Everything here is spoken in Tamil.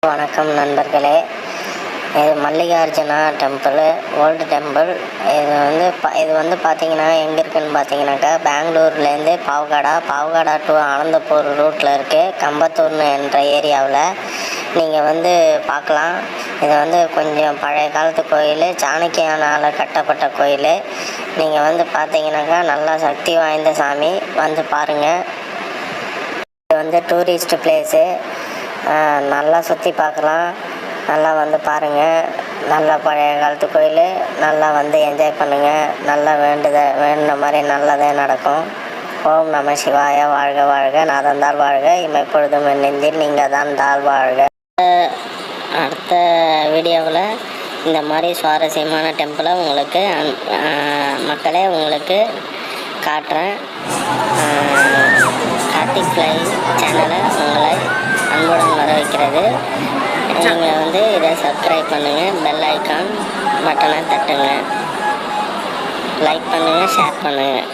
வணக்கம் நண்பர்களே. இது மல்லிகார்ஜுனா டெம்பிள், ஓல்டு டெம்பிள். இது வந்து பார்த்தீங்கன்னா எங்கே இருக்குதுன்னு பார்த்தீங்கன்னாக்கா, பெங்களூர்லேருந்து பாவகாடா டு ஆனந்தப்பூர் ரூட்டில் இருக்குது. கம்பத்தூர்னு என்ற ஏரியாவில் நீங்கள் வந்து பார்க்கலாம். இது வந்து கொஞ்சம் பழைய காலத்து கோயில், சாணக்கியனால் கட்டப்பட்ட கோயில். நீங்கள் வந்து பார்த்தீங்கன்னாக்கா நல்லா சக்தி வாய்ந்த சாமி, வந்து பாருங்கள். இது வந்து டூரிஸ்ட் பிளேஸு, நல்லா சுற்றி பார்க்கலாம். நல்லா வந்து பாருங்கள். நல்லா பழைய காலத்து கோயில், நல்லா வந்து என்ஜாய் பண்ணுங்கள். நல்லா வேண்டின மாதிரி நல்லதே நடக்கும். ஓம் நம சிவாய. வாழ்க வாழ்க, நாதந்தால் வாழ்க, இமைப்பொழுதும் நெஞ்சில் நீங்கள் தான் தாழ் வாழ்க. அடுத்த வீடியோவில் இந்த மாதிரி சுவாரஸ்யமான டெம்பிளை உங்களுக்கு மக்களே உங்களுக்கு காட்டுறேன். கார்த்திக் ஃப்ளை சேனலை உங்களை அன்புடன் வர வைக்கிறது. நீங்கள் வந்து இதை சப்ஸ்கிரைப் பண்ணுங்கள், பெல் ஐக்கான் பட்டனை தட்டுங்க, லைக் பண்ணுங்கள், ஷேர் பண்ணுங்கள்.